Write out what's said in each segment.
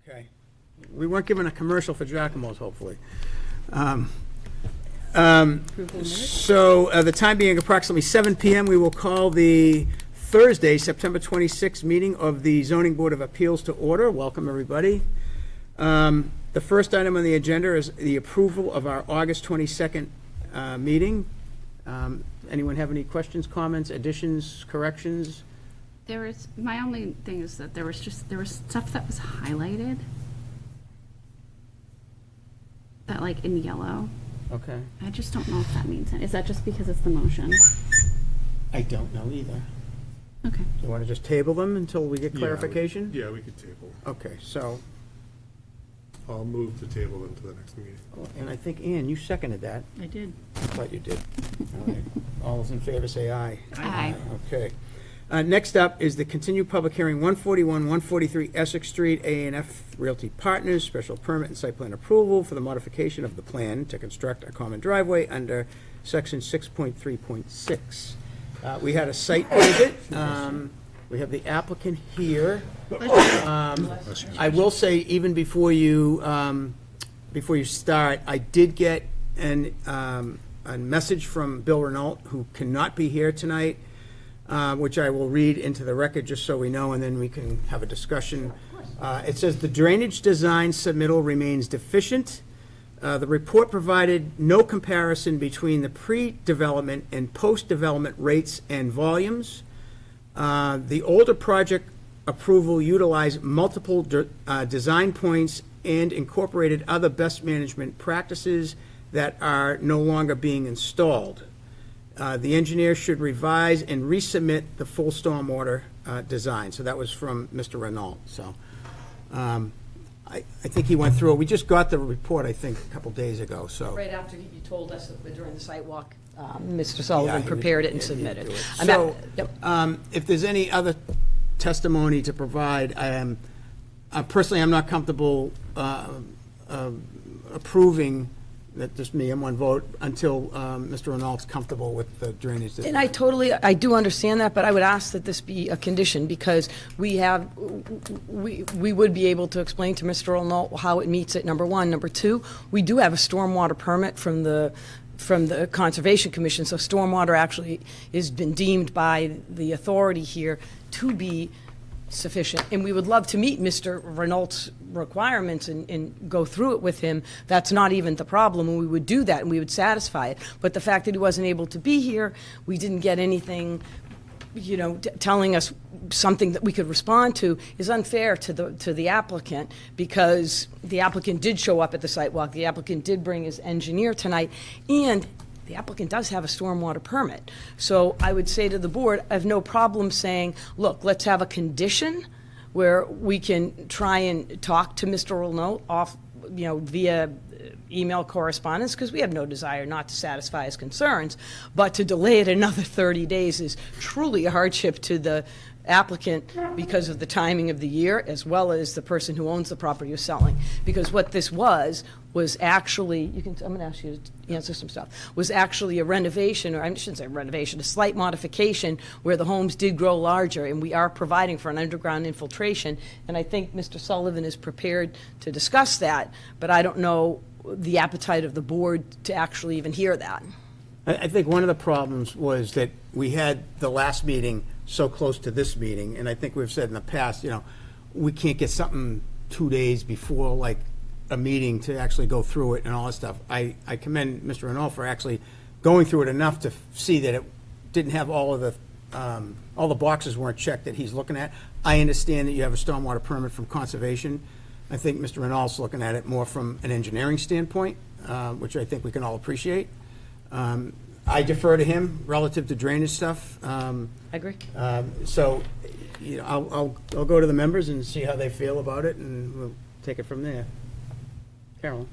Okay. We weren't given a commercial for Giacomo's, hopefully. So the time being approximately 7 PM, we will call the Thursday, September 26th meeting of the Zoning Board of Appeals to order. Welcome, everybody. The first item on the agenda is the approval of our August 22nd meeting. Anyone have any questions, comments, additions, corrections? My only thing is that there was stuff that was highlighted that, like, in yellow. Okay. I just don't know if that means it. Is that just because it's the motion? I don't know either. Okay. Do you want to just table them until we get clarification? Yeah, we could table. Okay, so, I'll move the table into the next meeting. and I think, Ann, you seconded that. I did. I thought you did. All right. All those in favor say aye. Aye. Okay. Next up is the continued public hearing, 141, 143 Essex Street, A&F Realty Partners, special permit and site plan approval for the modification of the plan to construct a common driveway under section 6.3.6. We had a site visit. We have the applicant here. I will say, even before you start, I did get a message from Bill Renault, who cannot be here tonight, which I will read into the record just so we know, and then we can have a discussion. It says, "The drainage design submittal remains deficient. The report provided no comparison between the pre-development and post-development rates and volumes. The older project approval utilized multiple design points and incorporated other best management practices that are no longer being installed. The engineer should revise and resubmit the full stormwater design." So that was from Mr. Renault. So I think he went through it. We just got the report, I think, a couple days ago, so. Right after you told us during the site walk, Mr. Sullivan prepared it and submitted. So, if there's any other testimony to provide, personally, I'm not comfortable approving that, just me in one vote, until Mr. Renault's comfortable with the drainage system. And I do understand that, but I would ask that this be a condition, because we would be able to explain to Mr. Renault how it meets it, number one. Number two, we do have a stormwater permit from the Conservation Commission, so stormwater actually has been deemed by the authority here to be sufficient, and we would love to meet Mr. Renault's requirements and go through it with him. That's not even the problem, and we would do that, and we would satisfy it. But the fact that he wasn't able to be here, we didn't get anything, telling us something that we could respond to, is unfair to the applicant, because the applicant did show up at the site walk, the applicant did bring his engineer tonight, and the applicant does have a stormwater permit. So I would say to the board, I have no problem saying, look, let's have a condition where we can try and talk to Mr. Renault via email correspondence, because we have no desire not to satisfy his concerns. But to delay it another 30 days is truly a hardship to the applicant, because of the timing of the year, as well as the person who owns the property is selling. Because what this was actually, I'm going to ask you to answer some stuff, was actually a renovation, or I shouldn't say renovation, a slight modification where the homes did grow larger, and we are providing for an underground infiltration. And I think Mr. Sullivan is prepared to discuss that, but I don't know the appetite of the board to actually even hear that. I think one of the problems was that we had the last meeting so close to this meeting, and I think we've said in the past, we can't get something 2 days before, like, a meeting to actually go through it and all that stuff. I commend Mr. Renault for actually going through it enough to see that it didn't have all the boxes weren't checked that he's looking at. I understand that you have a stormwater permit from Conservation. I think Mr. Renault's looking at it more from an engineering standpoint, which I think we can all appreciate. I defer to him relative to drainage stuff. I agree. So, I'll go to the members and see how they feel about it, and we'll take it from there. Carolyn?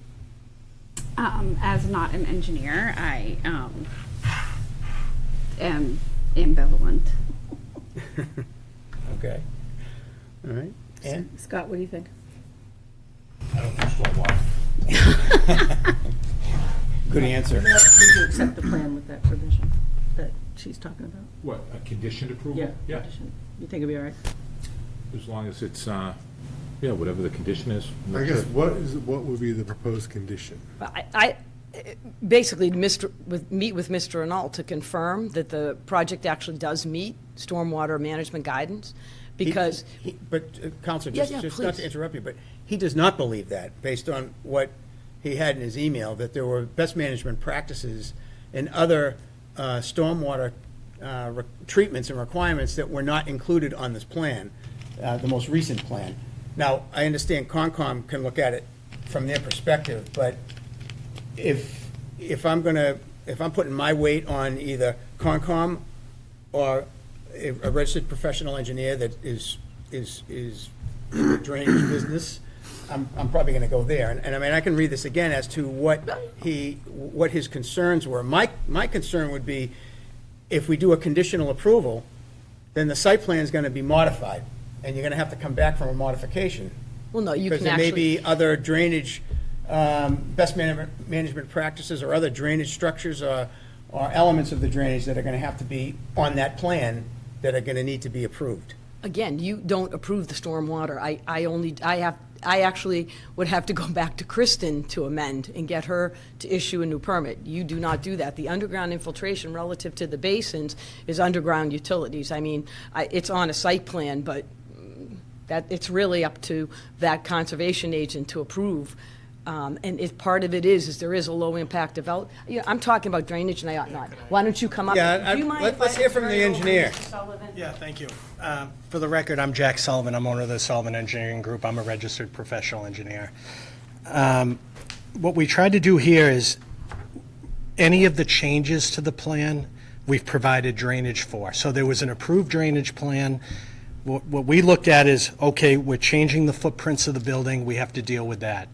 As not an engineer, I am ambivalent. Okay. All right. Ann? Scott, what do you think? I don't know stormwater. Good answer. Would you accept the plan with that provision that she's talking about? What, a conditioned approval? Yeah. Condition. You think it'll be all right? As long as it's Yeah, whatever the condition is. I'm I not guess sure. what would be the proposed condition? I basically, meet with Mr. Arnault to confirm that the project actually does meet stormwater management guidance, because, But, Counselor, Yeah, just yeah, not please. to interrupt you, but he does not believe that, based on what he had in his email, that there were best management practices and other stormwater treatments and requirements that were not included on this plan, the most recent plan. Now, I understand Concom can look at it from their perspective, but if I'm putting my weight on either Concom or a registered professional engineer that is drainage business, I'm probably gonna go there. And I mean, I can read this again as to what his concerns were. My concern would be, if we do a conditional approval, then the site plan is gonna be modified, and you're gonna have to come back from a modification. well, no, you Because can there may actually, be other drainage, best management practices or other drainage structures or elements of the drainage that are gonna have to be on that plan that are gonna need to be approved. again, you don't approve the stormwater. I actually would have to go back to Kristen to amend and get her to issue a new permit. You do not do that. The underground infiltration relative to the basins is underground utilities. I mean, it's on a site plan, but it's really up to that conservation agent to approve. And part of it is there is a low-impact develop, I'm talking about drainage, and I ought not. Why don't you come up? Yeah, Do you mind if let's I hear from turn the it over to engineer. Mr. Sullivan? Yeah, thank you. For the record, I'm Jack Sullivan. I'm owner of the Sullivan Engineering Group. I'm a registered professional engineer. What we tried to do here is, any of the changes to the plan, we've provided drainage for. So there was an approved drainage plan. What we looked at is, okay, we're changing the footprints of the building, we have to deal with that.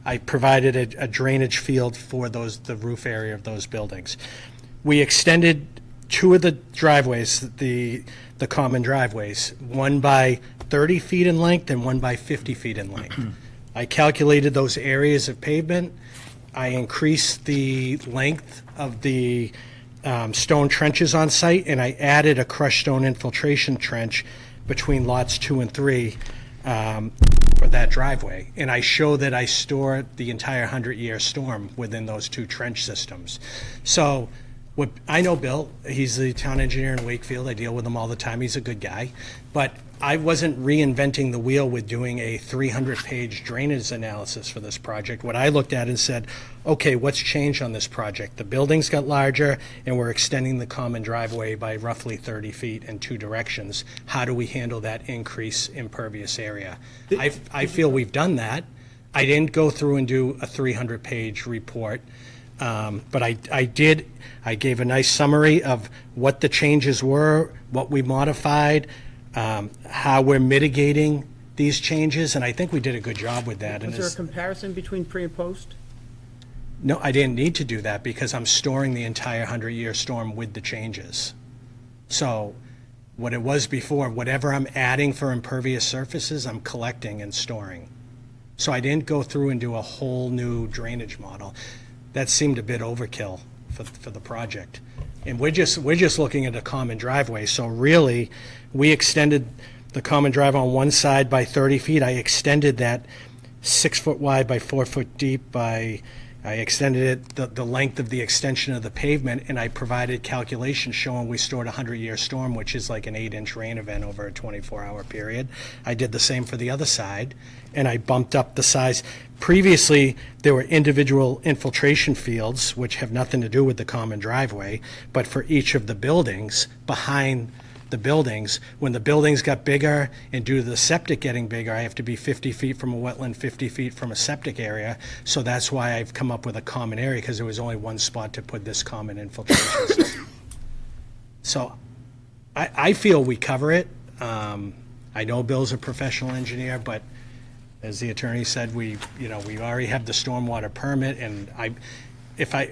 I provided a drainage field for the roof area of those buildings. We extended two of the driveways, the common driveways, one by 30 feet in length and one by 50 feet in length. I calculated those areas of pavement. I increased the length of the stone trenches on site, and I added a crushed stone infiltration trench between lots 2 and 3 for that driveway. And I show that I store the entire 100-year storm within those two trench systems. So I know Bill, he's the town engineer in Wakefield. I deal with him all the time. He's a good guy. But I wasn't reinventing the wheel with doing a 300-page drainage analysis for this project. What I looked at and said, okay, what's changed on this project? The buildings got larger, and we're extending the common driveway by roughly 30 feet in two directions. How do we handle that increase impervious area? I feel we've done that. I didn't go through and do a 300-page report. But I gave a nice summary of what the changes were, what we modified, how we're mitigating these changes, and I think we did a good job with that. Was there a comparison between pre and post? No, I didn't need to do that because I'm storing the entire 100-year storm with the changes. So what it was before, whatever I'm adding for impervious surfaces, I'm collecting and storing. So I didn't go through and do a whole new drainage model. That seemed a bit overkill for the project. And we're just looking at a common driveway. So really, we extended the common drive on one side by 30 feet. I extended that 6 foot wide by 4 foot deep I extended it the length of the extension of the pavement, and I provided calculations showing we stored a 100-year storm, which is like an 8-inch rain event over a 24-hour period. I did the same for the other side, and I bumped up the size. Previously, there were individual infiltration fields, which have nothing to do with the common driveway, but for each of the buildings, behind the buildings, when the buildings got bigger and due to the septic getting bigger, I have to be 50 feet from a wetland, 50 feet from a septic area. So that's why I've come up with a common area, because there was only one spot to put this common infiltration system. So I feel we cover it. I know Bill's a professional engineer, but as the attorney said, we already have the stormwater permit, and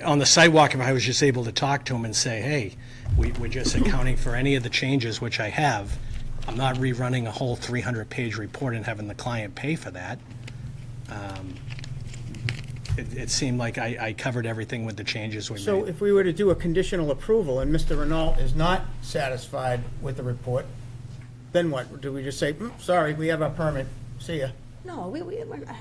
on the sidewalk, if I was just able to talk to him and say, hey, we're just accounting for any of the changes, which I have, I'm not rerunning a whole 300-page report and having the client pay for that. It seemed like I covered everything with the changes we made. So if we were to do a conditional approval and Mr. Renault is not satisfied with the report, then what? Do we just say, sorry, we have our permit, see ya? No, I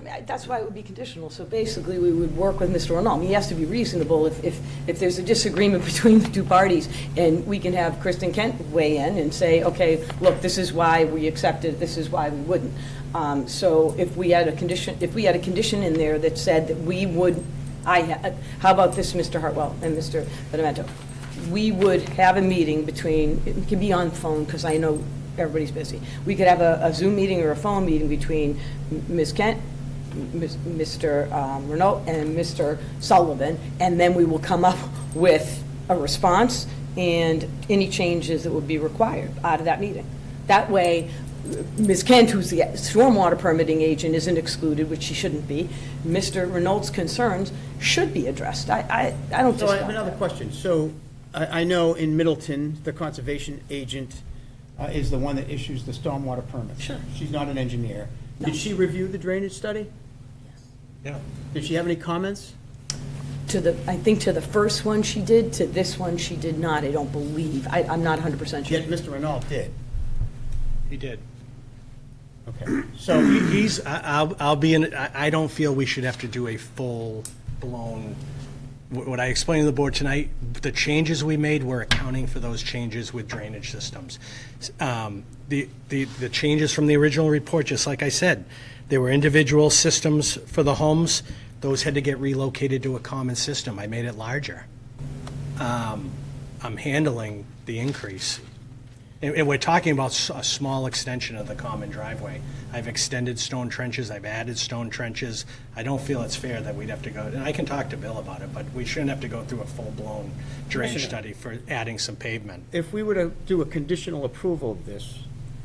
mean, that's why it would be conditional. So basically, we would work with Mr. Arnold. He has to be reasonable if there's a disagreement between the two parties, and we can have Kristen Kent weigh in and say, okay, look, this is why we accepted, this is why we wouldn't. So if we had a condition in there that said that we would, how about this, Mr. Hartwell and Mr. Benevento? We would have a meeting between, it can be on phone, because I know everybody's busy. We could have a Zoom meeting or a phone meeting between Ms. Kent, Mr. Renault, and Mr. Sullivan, and then we will come up with a response and any changes that would be required out of that meeting. That way, Ms. Kent, who's the stormwater permitting agent, isn't excluded, which she shouldn't be. Mr. Renault's concerns should be addressed. I don't So I have discount another that. question. So I know in Middleton, the conservation agent is the one that issues the stormwater permits. Sure. She's not an engineer. No. Did she review the drainage study? Yeah. Did she have any comments? I think to the first one she did, to this one she did not, I don't believe. I'm not 100% sure. Yet Mr. Renault did. He did. Okay. So I'll be in, I don't feel we should have to do a full-blown, what I explained to the board tonight, the changes we made were accounting for those changes with drainage systems. The changes from the original report, just like I said, there were individual systems for the homes. Those had to get relocated to a common system. I made it larger. I'm handling the increase. And we're talking about a small extension of the common driveway. I've extended stone trenches, I've added stone trenches. I don't feel it's fair that we'd have to go, and I can talk to Bill about it, but we shouldn't have to go through a full-blown drainage study for adding some pavement. if we were to do a conditional approval of this,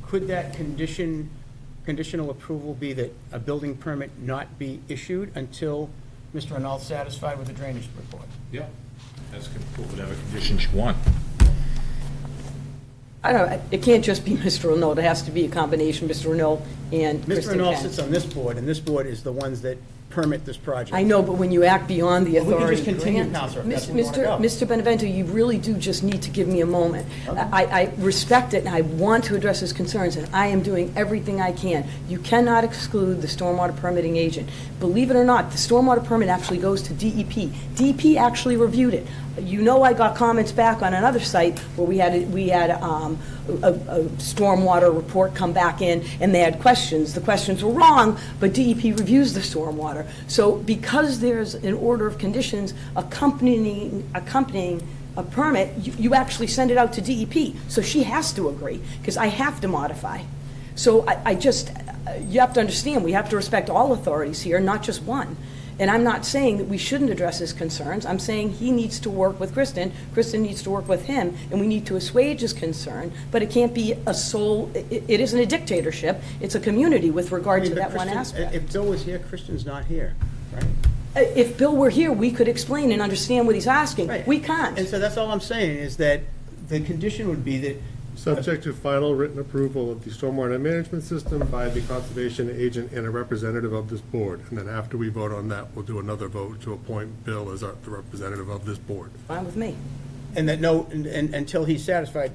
could that conditional approval be that a building permit not be issued until Mr. Renault's satisfied with the drainage report? Yeah, that's whatever conditions you want. I don't know, it can't just be Mr. Renault, it has to be a combination, Mr. Renault and Mr. Kristen Renault Kent. sits on this board, and this board is the ones that permit this project. I know, but when you act beyond the Well, we can authority just continue, grant- Counselor, if that's where you wanna go. Mr. Benevento, you really do just need to give me a moment. I respect it, and I want to address his concerns, and I am doing everything I can. You cannot exclude the stormwater permitting agent. Believe it or not, the stormwater permit actually goes to DEP. DEP actually reviewed it. You know, I got comments back on another site where we had a stormwater report come back in, and they had questions. The questions were wrong, but DEP reviews the stormwater. So because there's an order of conditions accompanying a permit, you actually send it out to DEP. So she has to agree, because I have to modify. So you have to understand, we have to respect all authorities here, not just one. And I'm not saying that we shouldn't address his concerns. I'm saying he needs to work with Kristen, Kristen needs to work with him, and we need to assuage his concern, but it can't be it isn't a dictatorship, it's a community with regard to But that one Kristen- aspect. If Bill was here, Kristen's not here, right? If Bill were here, we could explain and understand what he's asking. Right. We can't. And so that's all I'm saying, is that the condition would be that Subject to final written approval of the stormwater management system by the conservation agent and a representative of this board. And then after we vote on that, we'll do another vote to appoint Bill as the representative of this board. Fine with me. and that until he's satisfied,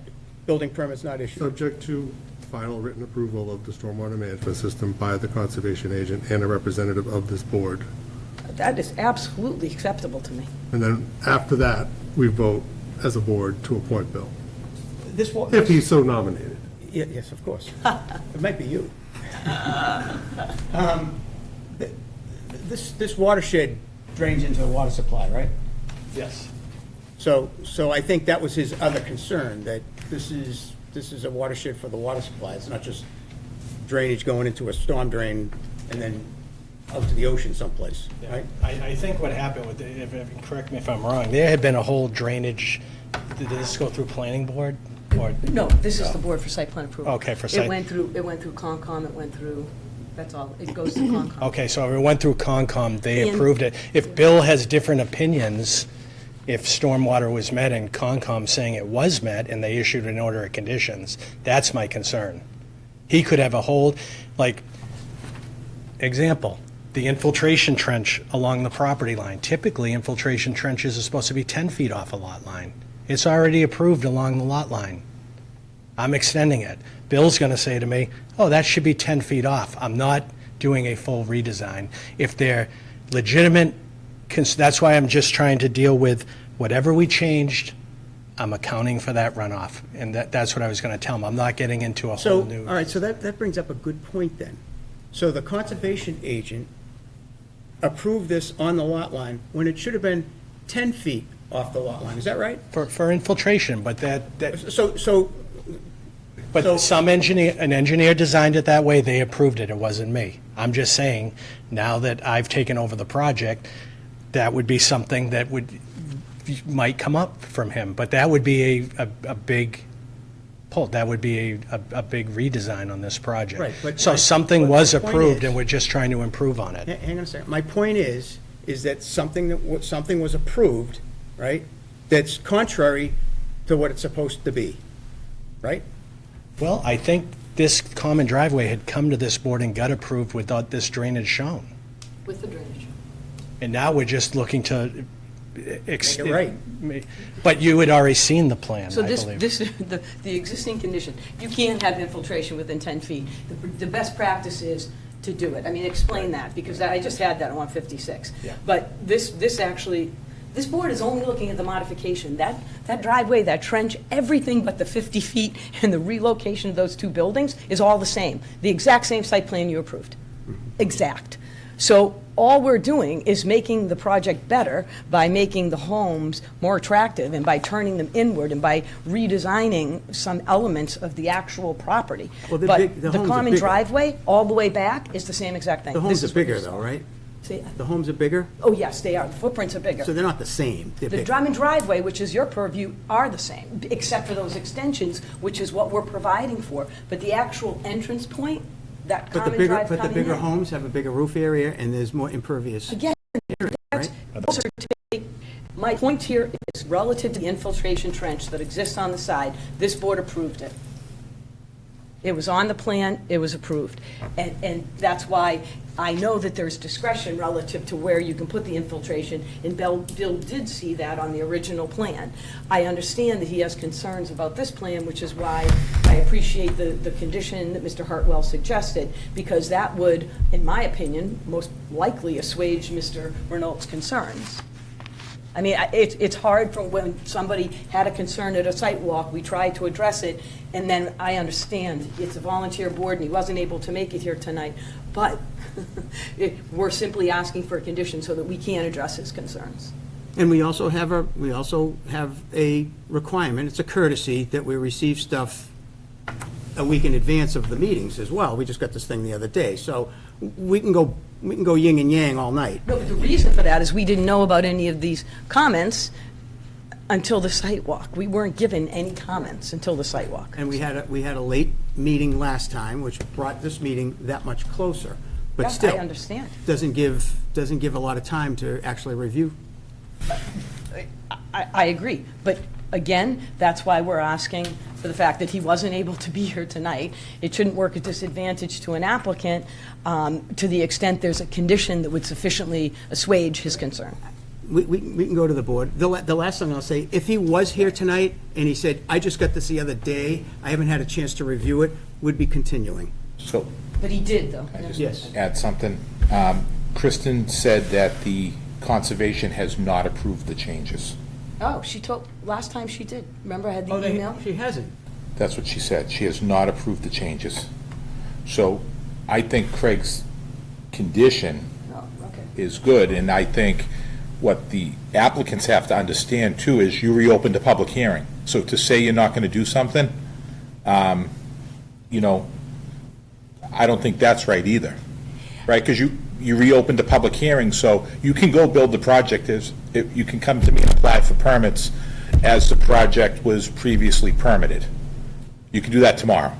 building permit's not issued. Subject to final written approval of the stormwater management system by the conservation agent and a representative of this board. That is absolutely acceptable to me. And then after that, we vote as a board to appoint Bill, This wa- if he's so nominated. Yes, of course. It might be you. This watershed drains into the water supply, right? Yes. So I think that was his other concern, that this is a watershed for the water supply. It's not just drainage going into a storm drain and then out to the ocean someplace, right? I think what happened with, correct me if I'm wrong, there had been a whole drainage, did this go through planning board? Or No, this is the board for site plan approval. Okay, for site- It went through Concom, it went through, that's all, it goes to Concom. Okay, so it went through Concom, they And- approved it. If Bill has different opinions, if stormwater was met and Concom saying it was met and they issued an order of conditions, that's my concern. He could have a whole, like, example, the infiltration trench along the property line. Typically, infiltration trenches are supposed to be 10 feet off a lot line. It's already approved along the lot line. I'm extending it. Bill's going to say to me, oh, that should be 10 feet off. I'm not doing a full redesign. If they're legitimate, that's why I'm just trying to deal with whatever we changed, I'm accounting for that runoff. And that's what I was going to tell them. I'm not getting into a whole So, new. all right, so that brings up a good point then. So the conservation agent approved this on the lot line when it should have been 10 feet off the lot line, is that right? For infiltration, but So, but an engineer designed it that way, they approved it, it wasn't me. I'm just saying, now that I've taken over the project, that would be something that might come up from him, but that would be a big pull, that would be a big redesign on this project. Right, but So my- something but was my point approved, is- and we're just trying to improve on it. hang on a second. My point is that something was approved, right? That's contrary to what it's supposed to be, right? Well, I think this common driveway had come to this board and got approved without this drainage shown. With the drainage. And now we're just looking to. Make it right. But you had already seen the plan, So I this, believe. the existing condition, you can't have infiltration within 10 feet. The best practice is to do it. I mean, explain that, because I just had that on 156. Yeah. But this actually, this board is only looking at the modification. That driveway, that trench, everything but the 50 feet and the relocation of those two buildings is all the same. The exact same site plan you approved. Exact. So all we're doing is making the project better by making the homes more attractive and by turning them inward and by redesigning some elements of the actual property. Well, they're But big- the the homes are common bigger. driveway, all the way back, is the same exact thing. The This homes is are what bigger you're though, saying. right? See, The homes are bigger, oh, yes, they are. The footprints are bigger. so they're not the same. They're The bigger. Drummond driveway, which is your purview, are the same, except for those extensions, which is what we're providing for. But the actual entrance point, that But the common bigger, drive but the coming bigger in. homes have a bigger roof area and there's more impervious. Again, that's, those are my point here is relative to the infiltration trench that exists on the side, this board approved it. It was on the plan, it was approved. And that's why I know that there's discretion relative to where you can put the infiltration, and Bill did see that on the original plan. I understand that he has concerns about this plan, which is why I appreciate the condition that Mr. Hartwell suggested, because that would, in my opinion, most likely assuage Mr. Renault's concerns. I mean, it's hard for when somebody had a concern at a site walk, we tried to address it, and then I understand, it's a volunteer board and he wasn't able to make it here tonight, but we're simply asking for a condition so that we can address his concerns. And we also have a requirement, it's a courtesy, that we receive stuff a week in advance of the meetings as well. We just got this thing the other day, so we can go yin and yang all night. No, but the reason for that is we didn't know about any of these comments until the site walk. We weren't given any comments until the site walk. And we had a late meeting last time, which brought this meeting that much closer. But Yeah, still, I understand. doesn't give a lot of time to actually review. I agree, but again, that's why we're asking for the fact that he wasn't able to be here tonight. It shouldn't work at disadvantage to an applicant to the extent there's a condition that would sufficiently assuage his concern. We can go to the board. The last thing I'll say, if he was here tonight and he said, I just got this the other day, I haven't had a chance to review it, would be continuing. So, But he did, though. I just Yes. add something. Kristen said that the conservation has not approved the changes. Oh, last time she did. Remember I had the email? She hasn't. That's what she said. She has not approved the changes. So I think Craig's condition Oh, okay. is good, and I think what the applicants have to understand too is you reopened a public hearing. So to say you're not going to do something, you know, I don't think that's right either, right? Because you reopened a public hearing, so you can go build the project you can come to me and apply for permits as the project was previously permitted. You can do that tomorrow.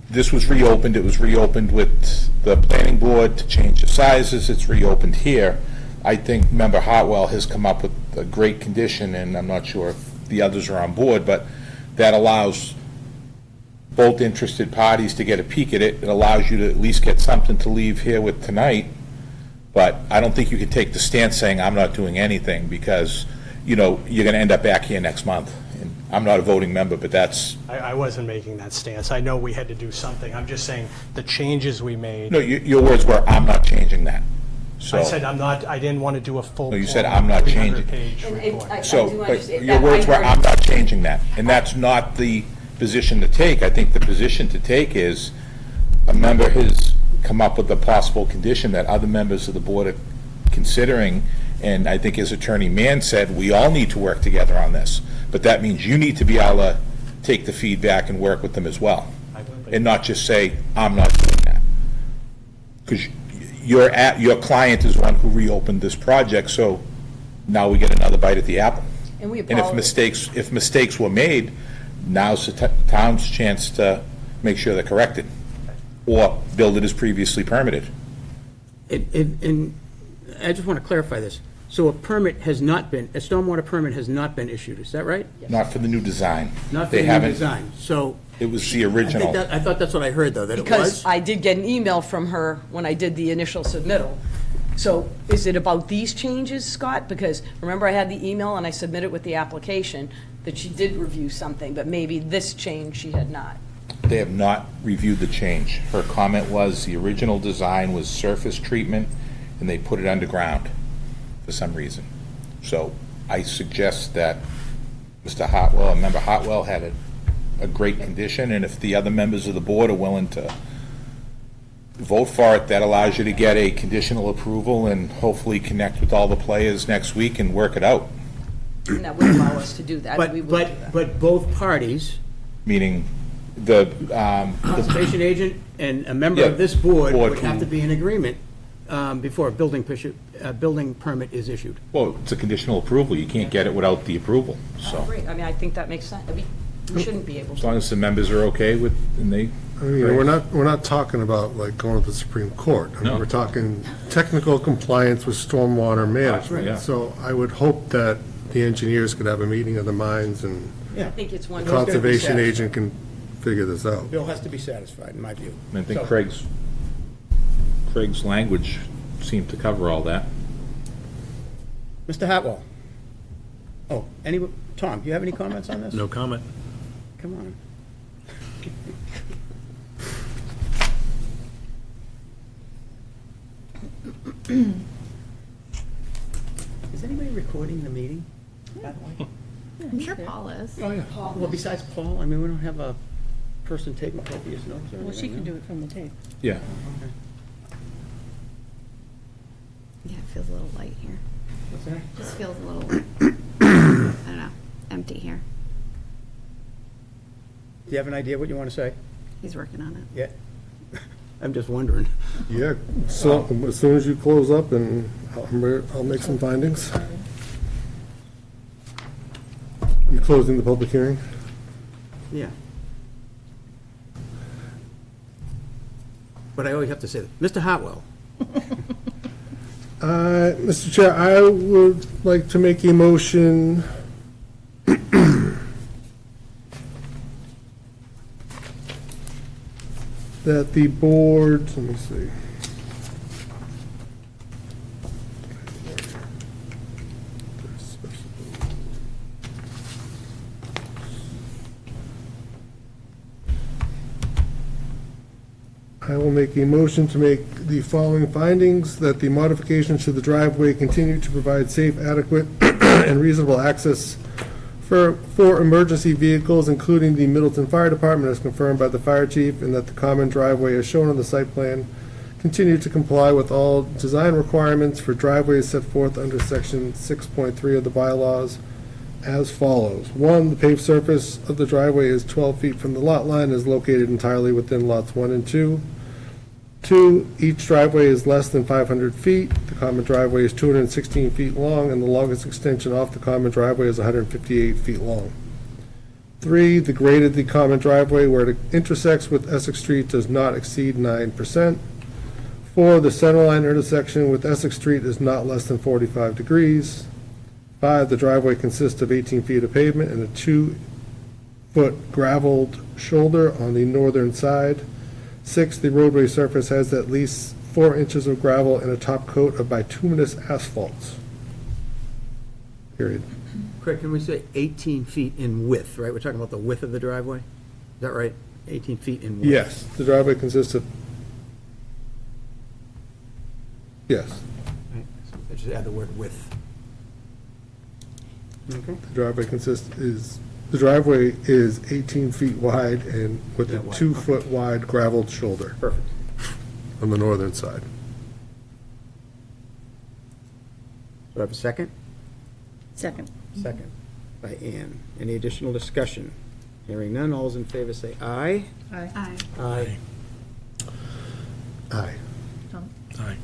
This was reopened, it was reopened with the planning board to change the sizes, it's reopened here. I think Member Hartwell has come up with a great condition, and I'm not sure if the others are on board, but that allows both interested parties to get a peek at it. It allows you to at least get something to leave here with tonight, but I don't think you can take the stance saying, I'm not doing anything, because, you know, you're gonna end up back here next month, I'm not a voting member, but that's, I wasn't making that stance. I know we had to do something. I'm just saying the changes we made. no, your words were, I'm not changing that. So, I said I didn't want to do a full. No, you said I'm not changing. 300-page And report. I so, do but understand your that. words I were, heard- I'm not changing that. And that's not the position to take. I think the position to take is a member has come up with a possible condition that other members of the board are considering, and I think as Attorney Mann said, we all need to work together on this. But that means you need to be able to take the feedback and work with them as well. I will be. And not just say, I'm not doing that. Because your client is one who reopened this project, so now we get another bite at the apple. And we And if apologize. mistakes were made, now's the town's chance to make sure they're corrected, or build it as previously permitted. And I just want to clarify this. So a stormwater permit has not been issued, is that right? Not for the new design. Not for They the new haven't- design, so. It was the I original. thought that's what I heard, though, that it Because was. I did get an email from her when I did the initial submittal. So is it about these changes, Scott? Because remember I had the email and I submitted with the application that she did review something, but maybe this change she had not. They have not reviewed the change. Her comment was the original design was surface treatment, and they put it underground for some reason. So I suggest that Mr. Hartwell, Member Hartwell, had a great condition, and if the other members of the board are willing to vote for it, that allows you to get a conditional approval and hopefully connect with all the players next week and work it out, And that would allow us to do that. But, We would do that. but both parties, meaning the, conservation agent and a member Yeah, of this board board would have who- to be in agreement before a building permit is issued. well, it's a conditional approval. You can't get it without the approval, so. Great, I mean, I think that makes sense. We shouldn't be able As to. long as the members are okay with, and they, I mean, we're not talking about like going to the Supreme Court. I mean, No. we're talking technical compliance with stormwater Yeah. management. So I would hope that the engineers could have a meeting of the minds and Yeah. I think it's one. gonna be conservation satisfied. agent can figure this out. Bill has to be satisfied, in my view. I think So- Craig's language seemed to cover all that. Mr. Hatwell? Oh, Tom, do you have any comments on this? No comment. Come on. Is anybody recording the meeting, by the way? I'm sure Paul is. Oh, yeah. Well, besides Paul, I mean, we don't have a person taking copious notes or anything. Well, she can no? do it from the tape. Yeah. Okay. Yeah, it feels a little light here. What's that? Just feels a little, I don't know, empty here. Do you have an idea what you want to say? He's working on it. Yeah. I'm just wondering. Yeah, so as soon as you close up and I'll make some findings. You closing the public hearing? Yeah. But I always have to say that. Mr. Hartwell? Mr. Chair, I would like to make a motion that the board, let me see. I will make a motion to make the following findings, that the modifications to the driveway continue to provide safe, adequate, and reasonable access for emergency vehicles, including the Middleton Fire Department, as confirmed by the fire chief, and that the common driveway as shown on the site plan continue to comply with all design requirements for driveways set forth under section 6.3 of the bylaws as follows. 1, the paved surface of the driveway is 12 feet from the lot line and is located entirely within lots 1 and 2. 2, each driveway is less than 500 feet. The common driveway is 216 feet long, and the longest extension off the common driveway is 158 feet long. 3, the grade of the common driveway where it intersects with Essex Street does not exceed 9%. 4, the centerline intersection with Essex Street is not less than 45 degrees. 5, the driveway consists of 18 feet of pavement and a 2-foot gravelled shoulder on the northern side. 6, the roadway surface has at least 4 inches of gravel and a top coat of bituminous asphalt. Period. Craig, can we say 18 feet in width, right? We're talking about the width of the driveway? Is that right? 18 feet in width? Yes, the driveway consists of, yes, Right, so I just add the word width. Okay. the driveway is 18 feet wide and with a That wide, 2-foot wide gravelled shoulder Perfect. on the northern side. Do I have a second? Second. Second by Ann. Any additional discussion? Hearing none, all those in favor say aye. Aye. Aye. Aye. Aye. Tom? Aye.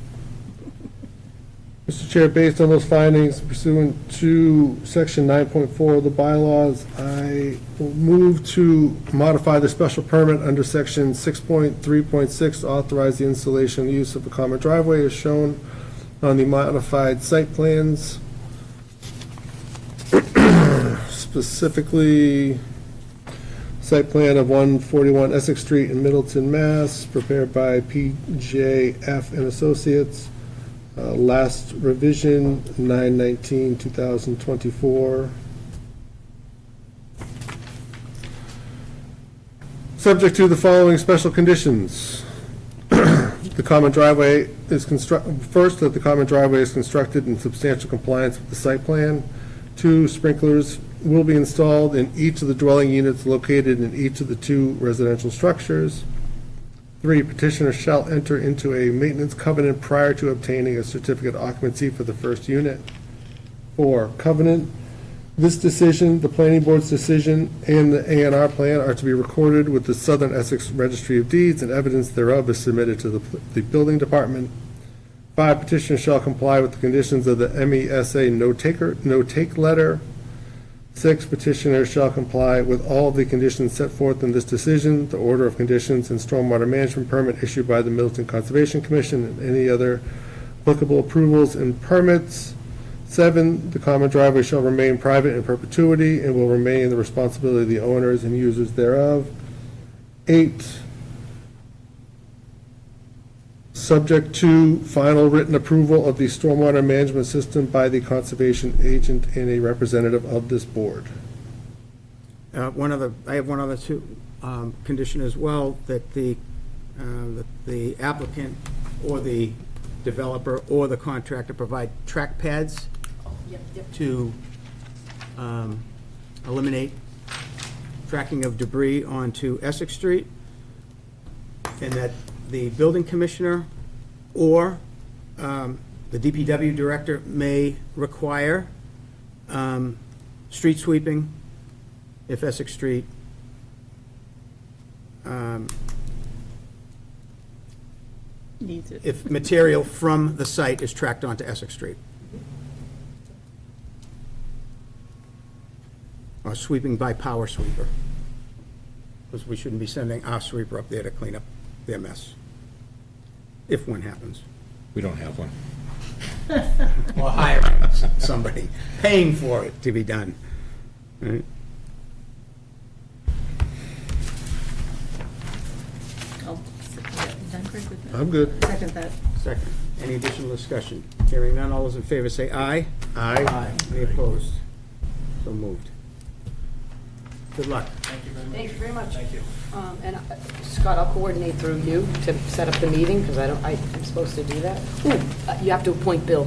Mr. Chair, based on those findings pursuant to section 9.4 of the bylaws, I will move to modify the special permit under section 6.3.6 to authorize the installation and use of a common driveway as shown on the modified site plans. Specifically, site plan of 141 Essex Street in Middleton, Mass., prepared by PJF and Associates. Last revision, 9/19/2024. Subject to the following special conditions. The common driveway is first, that the common driveway is constructed in substantial compliance with the site plan. 2, sprinklers will be installed in each of the dwelling units located in each of the 2 residential structures. 3, petitioner shall enter into a maintenance covenant prior to obtaining a certificate of occupancy for the first unit. 4, covenant. This decision, the planning board's decision, and the A&R plan are to be recorded with the Southern Essex Registry of Deeds, and evidence thereof is submitted to the building department. 5, petitioner shall comply with the conditions of the MESA no-take letter. 6, petitioner shall comply with all the conditions set forth in this decision, the order of conditions and stormwater management permit issued by the Middleton Conservation Commission, and any other applicable approvals and permits. 7, the common driveway shall remain private in perpetuity and will remain the responsibility of the owners and users thereof. 8, subject to final written approval of the stormwater management system by the conservation agent and a representative of this board. I have one other condition as well, that the applicant or the developer or the contractor provide track pads to eliminate tracking of debris onto Essex Street, and that the building commissioner or the DPW director may require street sweeping if Essex Street Needs it. if material from the site is tracked onto Essex Street. Or sweeping by power sweeper. Because we shouldn't be sending our sweeper up there to clean up their mess. If one happens. We don't have one. Or hiring somebody, paying for it to be done. Right? I'll, yeah, done Craig with that. I'm good. Second that. Second. Any additional discussion? Hearing none, all those in favor say aye. Aye. Any opposed? So moved. Good luck. Thank you very much. Thank you. And Scott, I'll coordinate through you to set up the meeting, because I'm supposed to do that. Ooh, you have to appoint Bill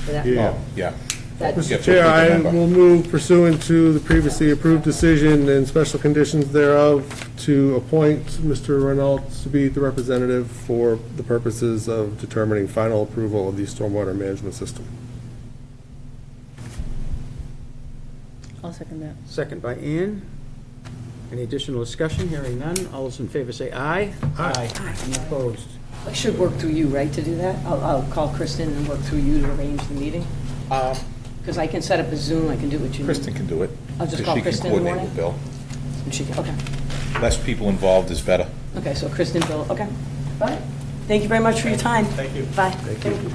for that. Yeah. Oh, yeah. That- Yeah, Mr. Chair, I remember. will move pursuant to the previously approved decision and special conditions thereof to appoint Mr. Renault to be the representative for the purposes of determining final approval of the stormwater management system. I'll second that. Second by Ann. Any additional discussion? Hearing none, all those in favor say aye. Aye. Any opposed? I should work through you, right, to do that? I'll call Kristen and work through you to arrange the meeting, because I can set up a Zoom, I can do what you need. Kristen can do it. I'll just 'cause call she can Kristen in the coordinate with Bill. And she can- Okay, Less people involved is better. okay, so Kristen, Bill, okay. All right. Thank you very much for your time. Thank you. Bye. Thank you.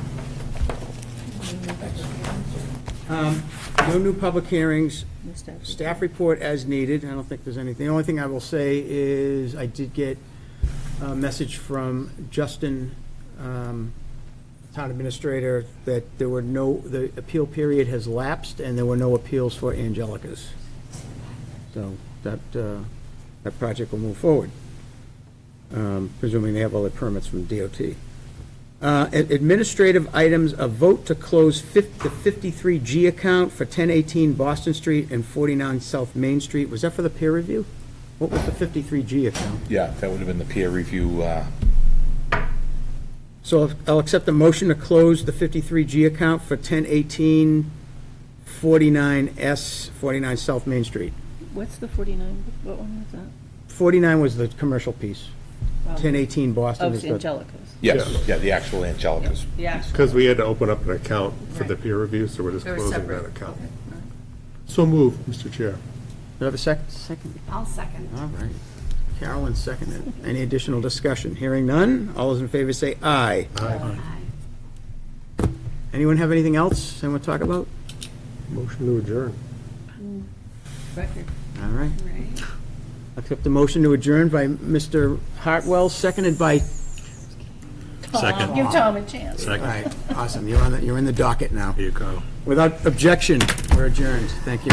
No new public hearings. No staff. Staff report as needed. I don't think there's anything. The only thing I will say is I did get a message from Justin town administrator that there were no, the appeal period has lapsed and there were no appeals for Angelica's. So that project will move forward, presuming they have all the permits from DOT. Administrative items, a vote to close the 53G account for 1018 Boston Street and 49 South Main Street. Was that for the peer review? What was the 53G account? Yeah, that would have been the peer review, So I'll accept the motion to close the 53G account for 1018 49S, 49 South Main Street. What's the 49, what one was that? 49 was the commercial piece. 1018 Boston Oh, is it's the... Angelica's. yes, yeah, the actual Angelica's. Yeah. Because we had to open up an account for the peer review, so we're just They were closing separate. that account. Okay, all right. So move, Mr. Chair. Do I have a second? Second. I'll second. All right. Carolyn seconded. Any additional discussion? Hearing none. All those in favor say aye. Aye. Anyone have anything else they want to talk about? Motion to adjourn. Record. All right. Right. Accept the motion to adjourn by Mr. Hartwell, seconded by... Second. Give Tom a chance. All right, awesome. You're in the docket now. Here you go. Without objection, we're adjourned. Thank you.